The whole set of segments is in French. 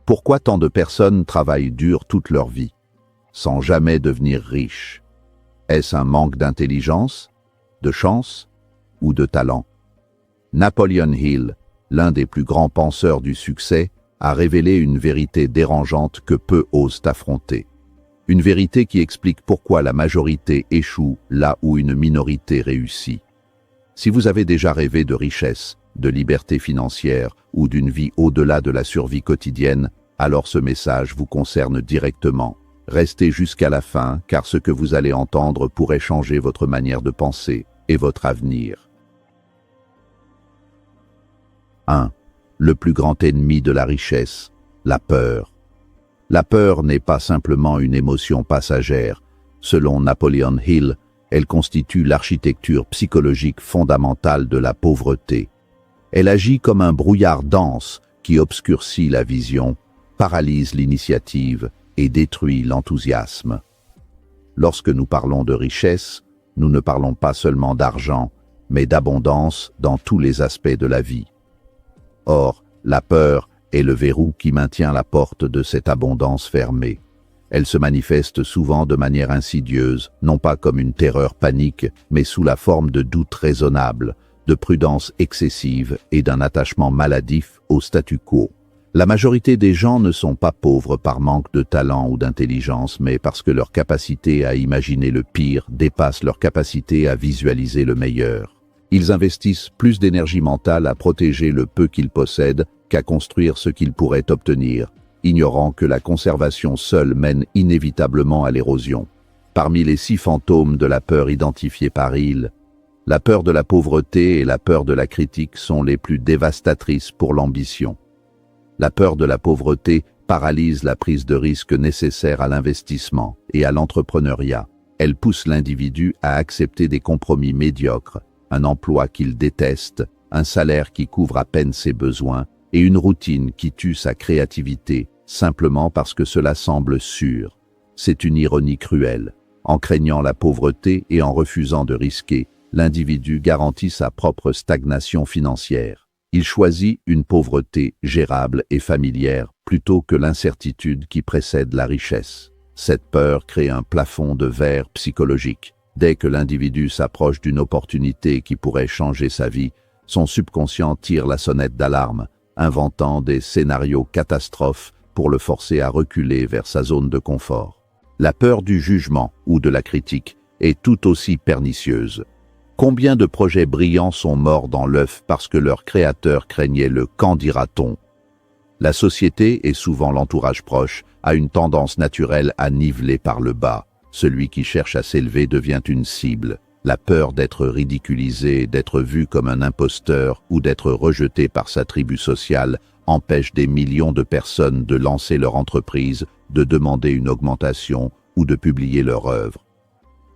Pourquoi tant de personnes travaillent dur toute leur vie, sans jamais devenir riches? Est-ce un manque d'intelligence, de chance ou de talent? Napoleon Hill, l'un des plus grands penseurs du succès, a révélé une vérité dérangeante que peu osent affronter. Une vérité qui explique pourquoi la majorité échoue là où une minorité réussit. Si vous avez déjà rêvé de richesse, de liberté financière ou d'une vie au-delà de la survie quotidienne, alors ce message vous concerne directement. Restez jusqu'à la fin, car ce que vous allez entendre pourrait changer votre manière de penser et votre avenir. 1. Le plus grand ennemi de la richesse, la peur. La peur n'est pas simplement une émotion passagère. Selon Napoleon Hill, elle constitue l'architecture psychologique fondamentale de la pauvreté. Elle agit comme un brouillard dense qui obscurcit la vision, paralyse l'initiative et détruit l'enthousiasme. Lorsque nous parlons de richesse, nous ne parlons pas seulement d'argent, mais d'abondance dans tous les aspects de la vie. Or, la peur est le verrou qui maintient la porte de cette abondance fermée. Elle se manifeste souvent de manière insidieuse, non pas comme une terreur panique, mais sous la forme de doutes raisonnables, de prudence excessive et d'un attachement maladif au statu quo. La majorité des gens ne sont pas pauvres par manque de talent ou d'intelligence, mais parce que leur capacité à imaginer le pire dépasse leur capacité à visualiser le meilleur. Ils investissent plus d'énergie mentale à protéger le peu qu'ils possèdent qu'à construire ce qu'ils pourraient obtenir, ignorant que la conservation seule mène inévitablement à l'érosion. Parmi les 6 fantômes de la peur identifiés par Hill, la peur de la pauvreté et la peur de la critique sont les plus dévastatrices pour l'ambition. La peur de la pauvreté paralyse la prise de risque nécessaire à l'investissement et à l'entrepreneuriat. Elle pousse l'individu à accepter des compromis médiocres, un emploi qu'il déteste, un salaire qui couvre à peine ses besoins et une routine qui tue sa créativité simplement parce que cela semble sûr. C'est une ironie cruelle. En craignant la pauvreté et en refusant de risquer, l'individu garantit sa propre stagnation financière. Il choisit une pauvreté gérable et familière plutôt que l'incertitude qui précède la richesse. Cette peur crée un plafond de verre psychologique. Dès que l'individu s'approche d'une opportunité qui pourrait changer sa vie, son subconscient tire la sonnette d'alarme, inventant des scénarios catastrophes pour le forcer à reculer vers sa zone de confort. La peur du jugement ou de la critique est tout aussi pernicieuse. Combien de projets brillants sont morts dans l'œuf parce que leur créateur craignait le « qu'en dira-t-on ». La société, et souvent l'entourage proche, a une tendance naturelle à niveler par le bas. Celui qui cherche à s'élever devient une cible. La peur d'être ridiculisé, d'être vu comme un imposteur ou d'être rejeté par sa tribu sociale empêche des millions de personnes de lancer leur entreprise, de demander une augmentation ou de publier leur œuvre.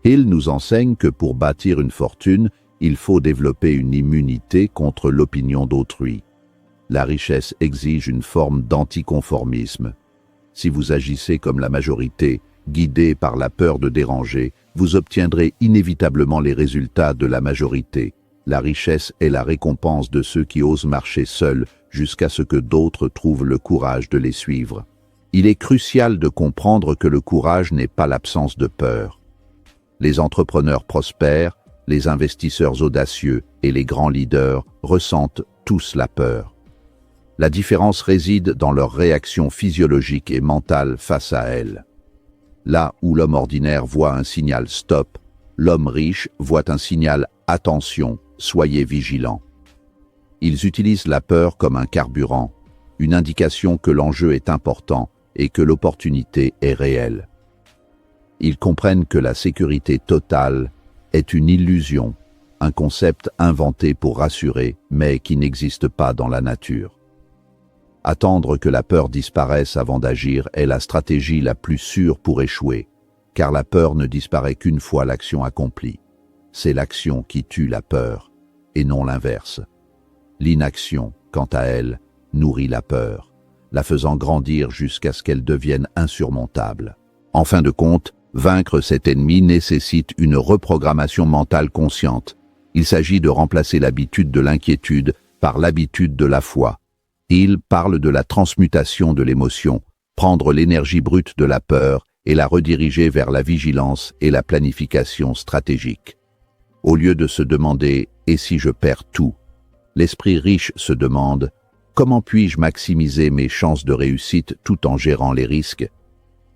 Hill nous enseigne que pour bâtir une fortune, il faut développer une immunité contre l'opinion d'autrui. La richesse exige une forme d'anticonformisme. Si vous agissez comme la majorité, guidé par la peur de déranger, vous obtiendrez inévitablement les résultats de la majorité. La richesse est la récompense de ceux qui osent marcher seuls jusqu'à ce que d'autres trouvent le courage de les suivre. Il est crucial de comprendre que le courage n'est pas l'absence de peur. Les entrepreneurs prospères, les investisseurs audacieux et les grands leaders ressentent tous la peur. La différence réside dans leur réaction physiologique et mentale face à elle. Là où l'homme ordinaire voit un signal « stop », l'homme riche voit un signal « attention, soyez vigilants ». Ils utilisent la peur comme un carburant, une indication que l'enjeu est important et que l'opportunité est réelle. Ils comprennent que la sécurité totale est une illusion, un concept inventé pour rassurer, mais qui n'existe pas dans la nature. Attendre que la peur disparaisse avant d'agir est la stratégie la plus sûre pour échouer, car la peur ne disparaît qu'une fois l'action accomplie. C'est l'action qui tue la peur, et non l'inverse. L'inaction, quant à elle, nourrit la peur, la faisant grandir jusqu'à ce qu'elle devienne insurmontable. En fin de compte, vaincre cet ennemi nécessite une reprogrammation mentale consciente. Il s'agit de remplacer l'habitude de l'inquiétude par l'habitude de la foi. Il parle de la transmutation de l'émotion, prendre l'énergie brute de la peur et la rediriger vers la vigilance et la planification stratégique. Au lieu de se demander « et si je perds tout ?», l'esprit riche se demande « comment puis-je maximiser mes chances de réussite tout en gérant les risques ?»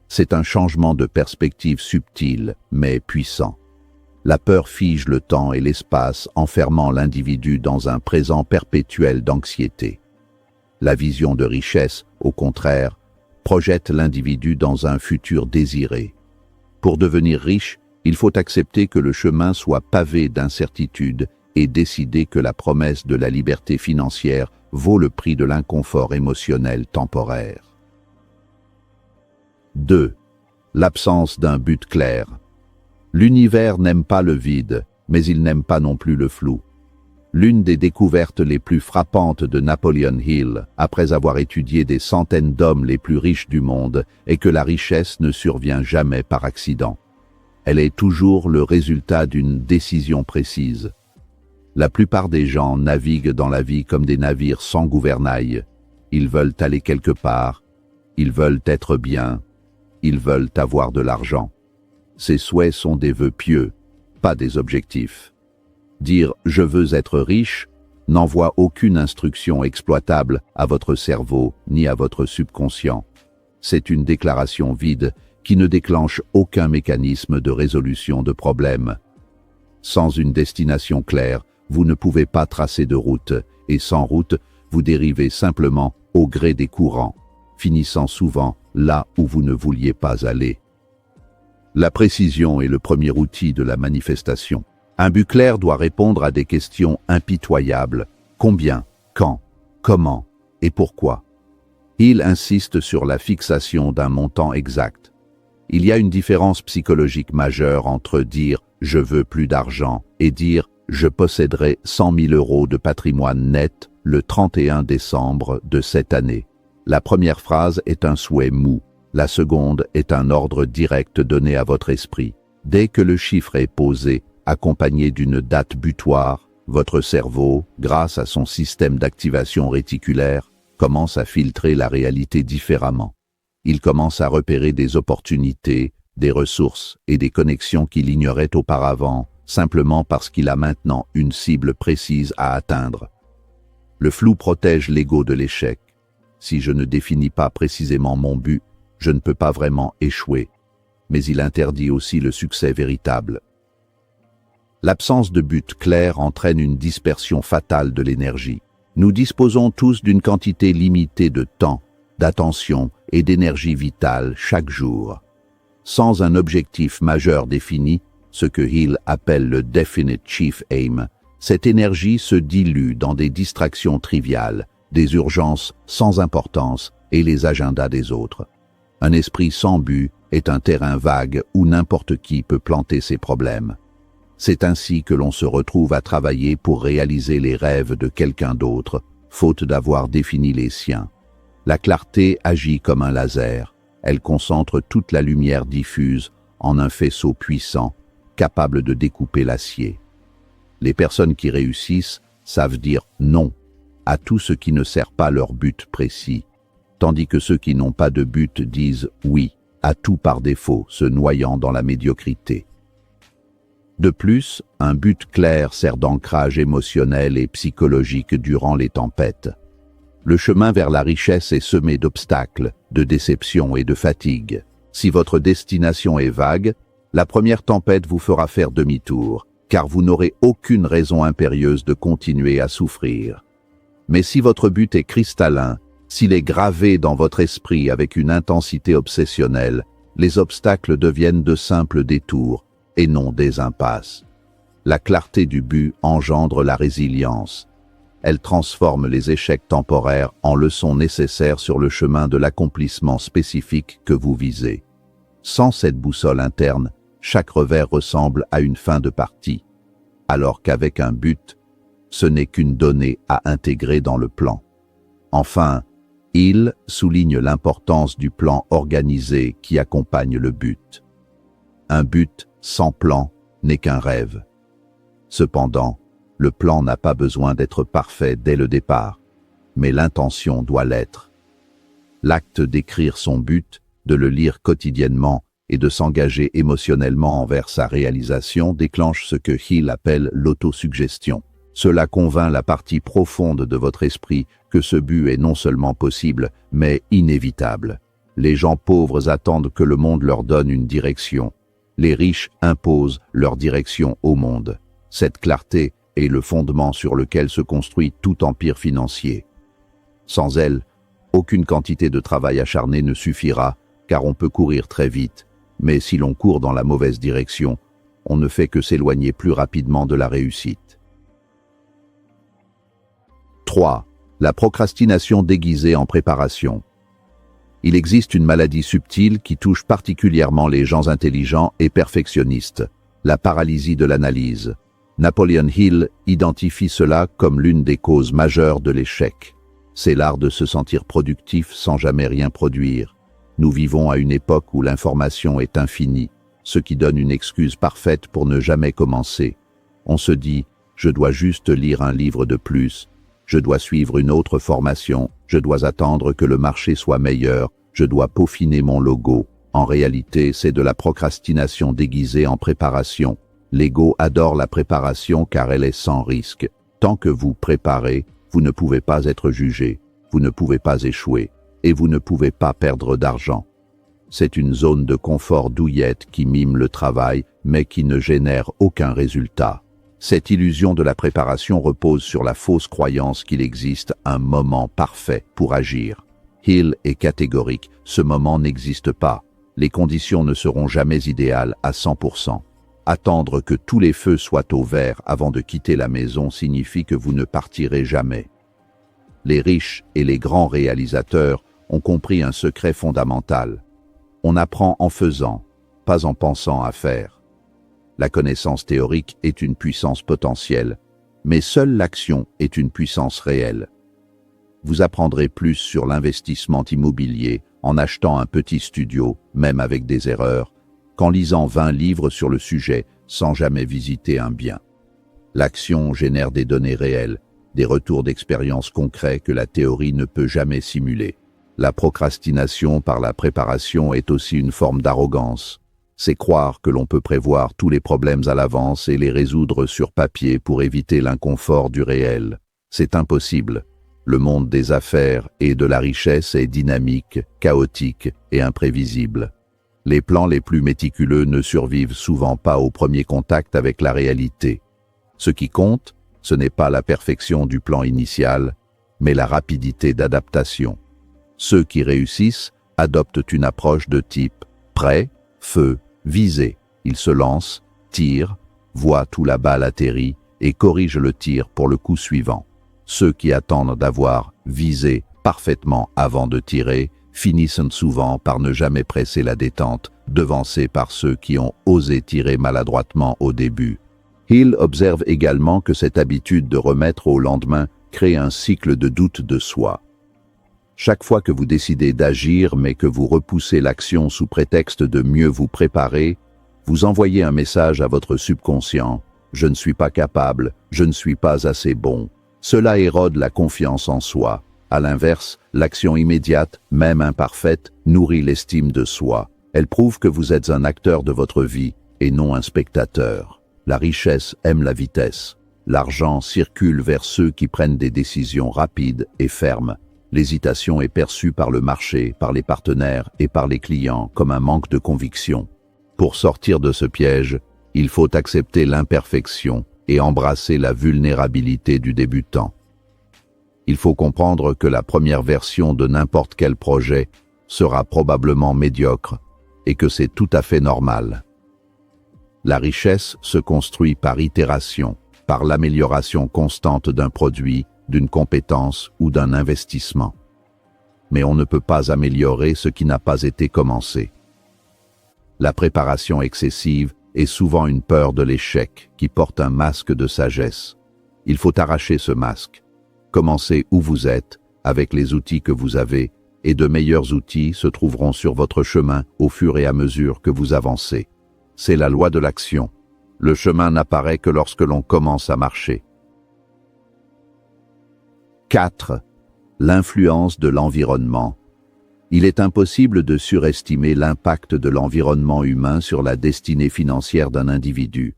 C'est un changement de perspective subtil mais puissant. La peur fige le temps et l'espace, enfermant l'individu dans un présent perpétuel d'anxiété. La vision de richesse, au contraire, projette l'individu dans un futur désiré. Pour devenir riche, il faut accepter que le chemin soit pavé d'incertitudes et décider que la promesse de la liberté financière vaut le prix de l'inconfort émotionnel temporaire. 2. L'absence d'un but clair. L'univers n'aime pas le vide, mais il n'aime pas non plus le flou. L'une des découvertes les plus frappantes de Napoleon Hill, après avoir étudié des centaines d'hommes les plus riches du monde, est que la richesse ne survient jamais par accident. Elle est toujours le résultat d'une décision précise. La plupart des gens naviguent dans la vie comme des navires sans gouvernail. Ils veulent aller quelque part, ils veulent être bien, ils veulent avoir de l'argent. Ces souhaits sont des vœux pieux, pas des objectifs. Dire « je veux être riche » n'envoie aucune instruction exploitable à votre cerveau ni à votre subconscient. C'est une déclaration vide qui ne déclenche aucun mécanisme de résolution de problème. Sans une destination claire, vous ne pouvez pas tracer de route, et sans route, vous dérivez simplement au gré des courants, finissant souvent là où vous ne vouliez pas aller. La précision est le premier outil de la manifestation. Un but clair doit répondre à des questions impitoyables. Combien, quand, comment et pourquoi. Il insiste sur la fixation d'un montant exact. Il y a une différence psychologique majeure entre dire « je veux plus d'argent » et dire « je posséderai 100 000 € de patrimoine net le 31 décembre de cette année ». La première phrase est un souhait mou. La seconde est un ordre direct donné à votre esprit. Dès que le chiffre est posé, accompagné d'une date butoir, votre cerveau, grâce à son système d'activation réticulaire, commence à filtrer la réalité différemment. Il commence à repérer des opportunités, des ressources et des connexions qu'il ignorait auparavant, simplement parce qu'il a maintenant une cible précise à atteindre. Le flou protège l'ego de l'échec. Si je ne définis pas précisément mon but, je ne peux pas vraiment échouer, mais il interdit aussi le succès véritable. L'absence de but clair entraîne une dispersion fatale de l'énergie. Nous disposons tous d'une quantité limitée de temps, d'attention et d'énergie vitale chaque jour. Sans un objectif majeur défini, ce que Hill appelle le Definite Chief Aim, cette énergie se dilue dans des distractions triviales, des urgences sans importance et les agendas des autres. Un esprit sans but est un terrain vague où n'importe qui peut planter ses problèmes. C'est ainsi que l'on se retrouve à travailler pour réaliser les rêves de quelqu'un d'autre, faute d'avoir défini les siens. La clarté agit comme un laser. Elle concentre toute la lumière diffuse en un faisceau puissant, capable de découper l'acier. Les personnes qui réussissent savent dire non à tout ce qui ne sert pas leur but précis, tandis que ceux qui n'ont pas de but disent oui à tout par défaut, se noyant dans la médiocrité. De plus, un but clair sert d'ancrage émotionnel et psychologique durant les tempêtes. Le chemin vers la richesse est semé d'obstacles, de déceptions et de fatigue. Si votre destination est vague, la première tempête vous fera faire demi-tour, car vous n'aurez aucune raison impérieuse de continuer à souffrir. Mais si votre but est cristallin, s'il est gravé dans votre esprit avec une intensité obsessionnelle, les obstacles deviennent de simples détours, et non des impasses. La clarté du but engendre la résilience. Elle transforme les échecs temporaires en leçons nécessaires sur le chemin de l'accomplissement spécifique que vous visez. Sans cette boussole interne, chaque revers ressemble à une fin de partie, alors qu'avec un but, ce n'est qu'une donnée à intégrer dans le plan. Enfin, il souligne l'importance du plan organisé qui accompagne le but. Un but sans plan n'est qu'un rêve. Cependant, le plan n'a pas besoin d'être parfait dès le départ. mais l'intention doit l'être. L'acte d'écrire son but, de le lire quotidiennement et de s'engager émotionnellement envers sa réalisation déclenche ce que Hill appelle l'autosuggestion. Cela convainc la partie profonde de votre esprit que ce but est non seulement possible, mais inévitable. Les gens pauvres attendent que le monde leur donne une direction. Les riches imposent leur direction au monde. Cette clarté est le fondement sur lequel se construit tout empire financier. Sans elle, aucune quantité de travail acharné ne suffira, car on peut courir très vite, mais si l'on court dans la mauvaise direction, on ne fait que s'éloigner plus rapidement de la réussite. 3. La procrastination déguisée en préparation. Il existe une maladie subtile qui touche particulièrement les gens intelligents et perfectionnistes, la paralysie de l'analyse. Napoleon Hill identifie cela comme l'une des causes majeures de l'échec. C'est l'art de se sentir productif sans jamais rien produire. Nous vivons à une époque où l'information est infinie, ce qui donne une excuse parfaite pour ne jamais commencer. On se dit « je dois juste lire un livre de plus », je dois suivre une autre formation, je dois attendre que le marché soit meilleur, je dois peaufiner mon logo. En réalité, c'est de la procrastination déguisée en préparation. L'ego adore la préparation car elle est sans risque. Tant que vous préparez, vous ne pouvez pas être jugé, vous ne pouvez pas échouer, et vous ne pouvez pas perdre d'argent. C'est une zone de confort douillette qui mime le travail, mais qui ne génère aucun résultat. Cette illusion de la préparation repose sur la fausse croyance qu'il existe un moment parfait pour agir. Hill est catégorique, ce moment n'existe pas. Les conditions ne seront jamais idéales à 100%. Attendre que tous les feux soient au vert avant de quitter la maison signifie que vous ne partirez jamais. Les riches et les grands réalisateurs ont compris un secret fondamental. On apprend en faisant, pas en pensant à faire. La connaissance théorique est une puissance potentielle, mais seule l'action est une puissance réelle. Vous apprendrez plus sur l'investissement immobilier en achetant un petit studio, même avec des erreurs, qu'en lisant 20 livres sur le sujet sans jamais visiter un bien. L'action génère des données réelles, des retours d'expérience concrets que la théorie ne peut jamais simuler. La procrastination par la préparation est aussi une forme d'arrogance. C'est croire que l'on peut prévoir tous les problèmes à l'avance et les résoudre sur papier pour éviter l'inconfort du réel. C'est impossible. Le monde des affaires et de la richesse est dynamique, chaotique et imprévisible. Les plans les plus méticuleux ne survivent souvent pas au premier contact avec la réalité. Ce qui compte, ce n'est pas la perfection du plan initial, mais la rapidité d'adaptation. Ceux qui réussissent adoptent une approche de type prêt, feu, visée. Ils se lancent, tirent, voient où la balle atterrit et corrigent le tir pour le coup suivant. Ceux qui attendent d'avoir visé parfaitement avant de tirer finissent souvent par ne jamais presser la détente, devancés par ceux qui ont osé tirer maladroitement au début. Hill observe également que cette habitude de remettre au lendemain crée un cycle de doute de soi. Chaque fois que vous décidez d'agir mais que vous repoussez l'action sous prétexte de mieux vous préparer, vous envoyez un message à votre subconscient « Je ne suis pas capable, je ne suis pas assez bon ». Cela érode la confiance en soi. À l'inverse, l'action immédiate, même imparfaite, nourrit l'estime de soi. Elle prouve que vous êtes un acteur de votre vie et non un spectateur. La richesse aime la vitesse. L'argent circule vers ceux qui prennent des décisions rapides et fermes. L'hésitation est perçue par le marché, par les partenaires et par les clients comme un manque de conviction. Pour sortir de ce piège, il faut accepter l'imperfection et embrasser la vulnérabilité du débutant. Il faut comprendre que la première version de n'importe quel projet sera probablement médiocre et que c'est tout à fait normal. La richesse se construit par itération, par l'amélioration constante d'un produit, d'une compétence ou d'un investissement. Mais on ne peut pas améliorer ce qui n'a pas été commencé. La préparation excessive est souvent une peur de l'échec qui porte un masque de sagesse. Il faut arracher ce masque. Commencez où vous êtes, avec les outils que vous avez, et de meilleurs outils se trouveront sur votre chemin au fur et à mesure que vous avancez. C'est la loi de l'action. Le chemin n'apparaît que lorsque l'on commence à marcher. 4. L'influence de l'environnement. Il est impossible de surestimer l'impact de l'environnement humain sur la destinée financière d'un individu.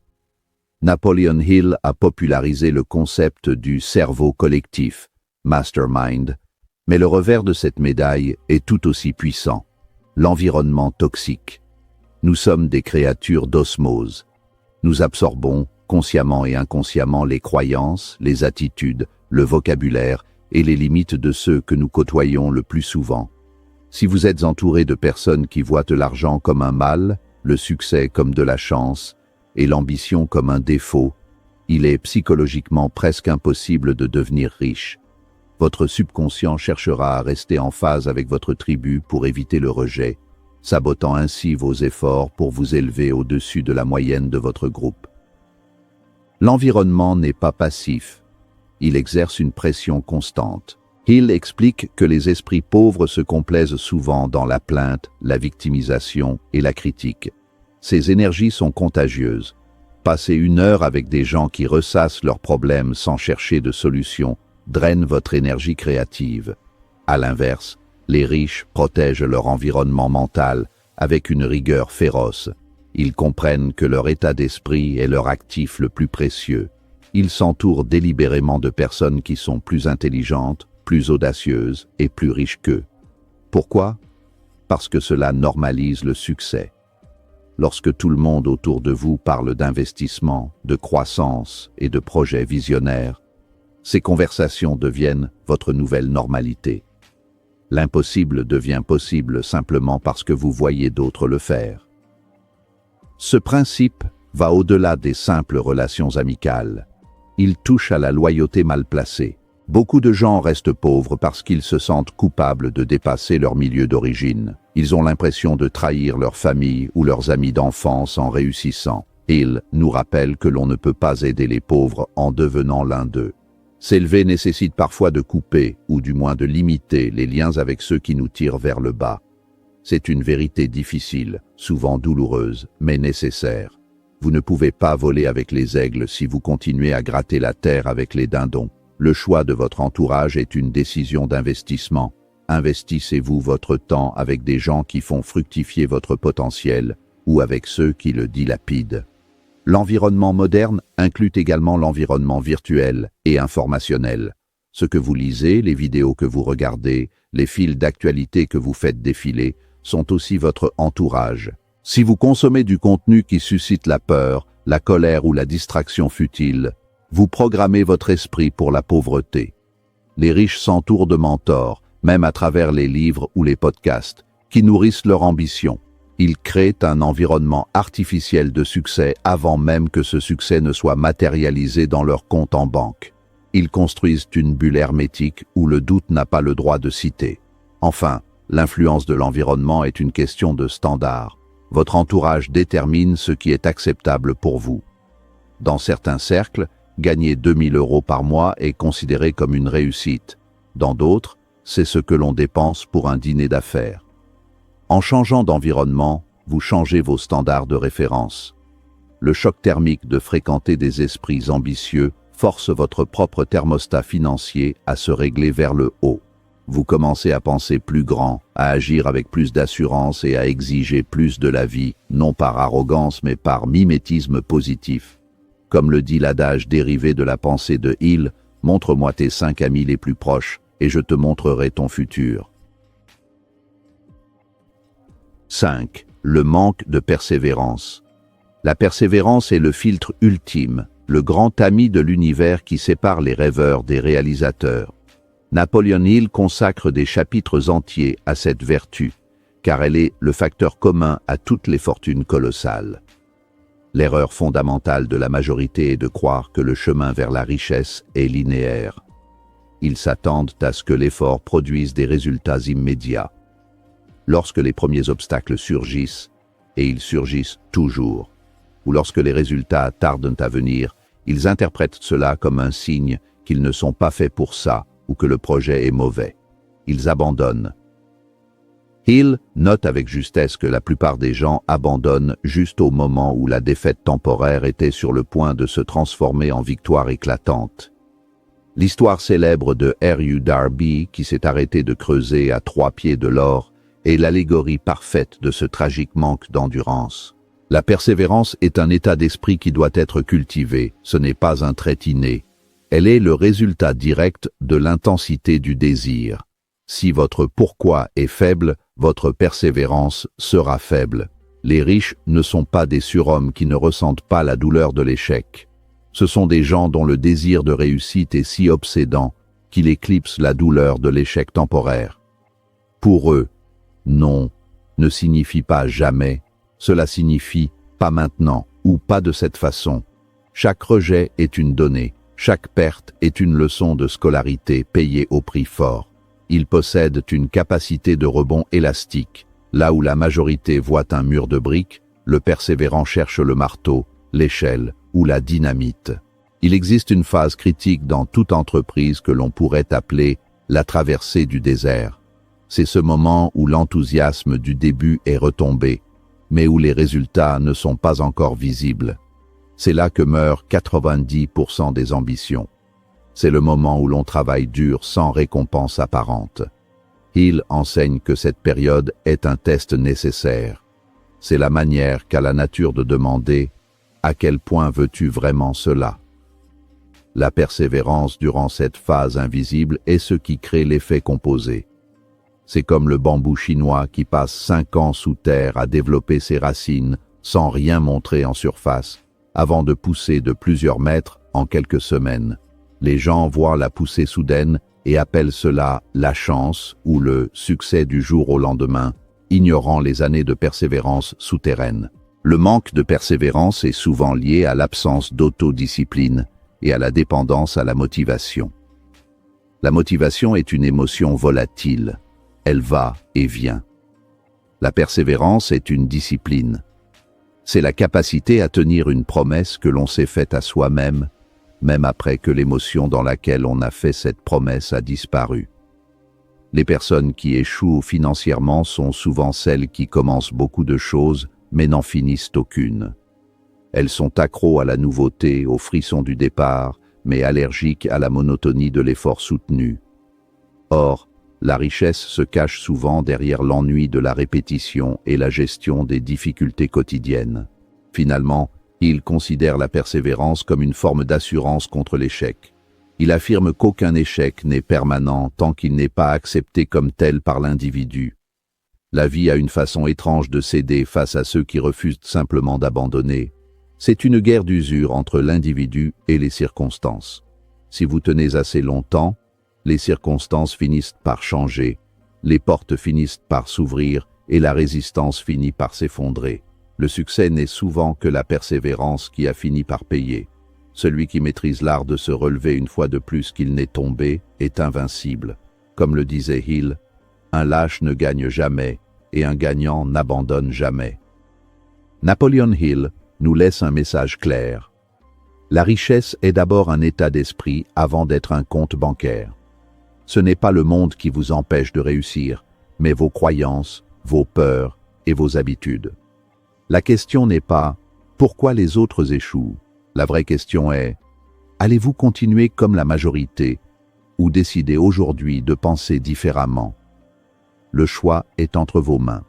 Napoleon Hill a popularisé le concept du cerveau collectif, mastermind, mais le revers de cette médaille est tout aussi puissant. L'environnement toxique. Nous sommes des créatures d'osmose. Nous absorbons, consciemment et inconsciemment, les croyances, les attitudes, le vocabulaire et les limites de ceux que nous côtoyons le plus souvent. Si vous êtes entouré de personnes qui voient l'argent comme un mal, le succès comme de la chance et l'ambition comme un défaut, il est psychologiquement presque impossible de devenir riche. Votre subconscient cherchera à rester en phase avec votre tribu pour éviter le rejet, sabotant ainsi vos efforts pour vous élever au-dessus de la moyenne de votre groupe. L'environnement n'est pas passif. Il exerce une pression constante. Hill explique que les esprits pauvres se complaisent souvent dans la plainte, la victimisation et la critique. Ces énergies sont contagieuses. Passer 1 heure avec des gens qui ressassent leurs problèmes sans chercher de solution draine votre énergie créative. À l'inverse, les riches protègent leur environnement mental avec une rigueur féroce. Ils comprennent que leur état d'esprit est leur actif le plus précieux. Ils s'entourent délibérément de personnes qui sont plus intelligentes, plus audacieuses et plus riches qu'eux. Pourquoi? Parce que cela normalise le succès. Lorsque tout le monde autour de vous parle d'investissement, de croissance et de projets visionnaires, ces conversations deviennent votre nouvelle normalité. L'impossible devient possible simplement parce que vous voyez d'autres le faire. Ce principe va au-delà des simples relations amicales. Il touche à la loyauté mal placée. Beaucoup de gens restent pauvres parce qu'ils se sentent coupables de dépasser leur milieu d'origine. Ils ont l'impression de trahir leur famille ou leurs amis d'enfance en réussissant. Hill nous rappelle que l'on ne peut pas aider les pauvres en devenant l'un d'eux. S'élever nécessite parfois de couper, ou du moins de limiter, les liens avec ceux qui nous tirent vers le bas. C'est une vérité difficile, souvent douloureuse, mais nécessaire. Vous ne pouvez pas voler avec les aigles si vous continuez à gratter la terre avec les dindons. Le choix de votre entourage est une décision d'investissement. Investissez-vous votre temps avec des gens qui font fructifier votre potentiel, ou avec ceux qui le dilapident. L'environnement moderne inclut également l'environnement virtuel et informationnel. Ce que vous lisez, les vidéos que vous regardez, les fils d'actualité que vous faites défiler, sont aussi votre entourage. Si vous consommez du contenu qui suscite la peur, la colère ou la distraction futile, vous programmez votre esprit pour la pauvreté. Les riches s'entourent de mentors, même à travers les livres ou les podcasts, qui nourrissent leur ambition. Ils créent un environnement artificiel de succès avant même que ce succès ne soit matérialisé dans leur compte en banque. Ils construisent une bulle hermétique où le doute n'a pas le droit de citer. Enfin, l'influence de l'environnement est une question de standard. Votre entourage détermine ce qui est acceptable pour vous. Dans certains cercles, gagner 2 000 € par mois est considéré comme une réussite. Dans d'autres, c'est ce que l'on dépense pour un dîner d'affaires. En changeant d'environnement, vous changez vos standards de référence. Le choc thermique de fréquenter des esprits ambitieux force votre propre thermostat financier à se régler vers le haut. Vous commencez à penser plus grand, à agir avec plus d'assurance et à exiger plus de la vie, non par arrogance mais par mimétisme positif. Comme le dit l'adage dérivé de la pensée de Hill, « Montre-moi tes 5 amis les plus proches et je te montrerai ton futur. » 5. Le manque de persévérance. La persévérance est le filtre ultime, le grand ami de l'univers qui sépare les rêveurs des réalisateurs. Napoleon Hill consacre des chapitres entiers à cette vertu, car elle est le facteur commun à toutes les fortunes colossales. L'erreur fondamentale de la majorité est de croire que le chemin vers la richesse est linéaire. Ils s'attendent à ce que l'effort produise des résultats immédiats. Lorsque les premiers obstacles surgissent, et ils surgissent toujours, ou lorsque les résultats tardent à venir, ils interprètent cela comme un signe qu'ils ne sont pas faits pour ça ou que le projet est mauvais. Ils abandonnent. Hill note avec justesse que la plupart des gens abandonnent juste au moment où la défaite temporaire était sur le point de se transformer en victoire éclatante. L'histoire célèbre de R.U. Darby, qui s'est arrêté de creuser à 3 pieds de l'or, est l'allégorie parfaite de ce tragique manque d'endurance. La persévérance est un état d'esprit qui doit être cultivé, ce n'est pas un trait inné. Elle est le résultat direct de l'intensité du désir. Si votre pourquoi est faible, votre persévérance sera faible. Les riches ne sont pas des surhommes qui ne ressentent pas la douleur de l'échec. Ce sont des gens dont le désir de réussite est si obsédant qu'il éclipse la douleur de l'échec temporaire. Pour eux, non ne signifie pas jamais, cela signifie pas maintenant ou pas de cette façon. Chaque rejet est une donnée, chaque perte est une leçon de scolarité payée au prix fort. Ils possèdent une capacité de rebond élastique. Là où la majorité voit un mur de briques, le persévérant cherche le marteau, l'échelle ou la dynamite. Il existe une phase critique dans toute entreprise que l'on pourrait appeler la traversée du désert. C'est ce moment où l'enthousiasme du début est retombé, mais où les résultats ne sont pas encore visibles. C'est là que meurent 90% des ambitions. C'est le moment où l'on travaille dur sans récompense apparente. Hill enseigne que cette période est un test nécessaire. C'est la manière qu'a la nature de demander « À quel point veux-tu vraiment cela ?» La persévérance durant cette phase invisible est ce qui crée l'effet composé. C'est comme le bambou chinois qui passe 5 ans sous terre à développer ses racines sans rien montrer en surface, avant de pousser de plusieurs mètres en quelques semaines. Les gens voient la poussée soudaine et appellent cela la chance ou le succès du jour au lendemain, ignorant les années de persévérance souterraine. Le manque de persévérance est souvent lié à l'absence d'autodiscipline et à la dépendance à la motivation. La motivation est une émotion volatile. Elle va et vient. La persévérance est une discipline. C'est la capacité à tenir une promesse que l'on s'est faite à soi-même, même après que l'émotion dans laquelle on a fait cette promesse a disparu. Les personnes qui échouent financièrement sont souvent celles qui commencent beaucoup de choses, mais n'en finissent aucune. Elles sont accros à la nouveauté, au frisson du départ, mais allergiques à la monotonie de l'effort soutenu. Or, la richesse se cache souvent derrière l'ennui de la répétition et la gestion des difficultés quotidiennes. Finalement, il considère la persévérance comme une forme d'assurance contre l'échec. Il affirme qu'aucun échec n'est permanent tant qu'il n'est pas accepté comme tel par l'individu. La vie a une façon étrange de céder face à ceux qui refusent simplement d'abandonner. C'est une guerre d'usure entre l'individu et les circonstances. Si vous tenez assez longtemps, les circonstances finissent par changer, les portes finissent par s'ouvrir et la résistance finit par s'effondrer. Le succès n'est souvent que la persévérance qui a fini par payer. Celui qui maîtrise l'art de se relever une fois de plus qu'il n'est tombé est invincible. Comme le disait Hill, un lâche ne gagne jamais et un gagnant n'abandonne jamais. Napoleon Hill nous laisse un message clair. La richesse est d'abord un état d'esprit avant d'être un compte bancaire. Ce n'est pas le monde qui vous empêche de réussir, mais vos croyances, vos peurs et vos habitudes. La question n'est pas « pourquoi les autres échouent ?» La vraie question est « allez-vous continuer comme la majorité ou décider aujourd'hui de penser différemment ?» Le choix est entre vos mains.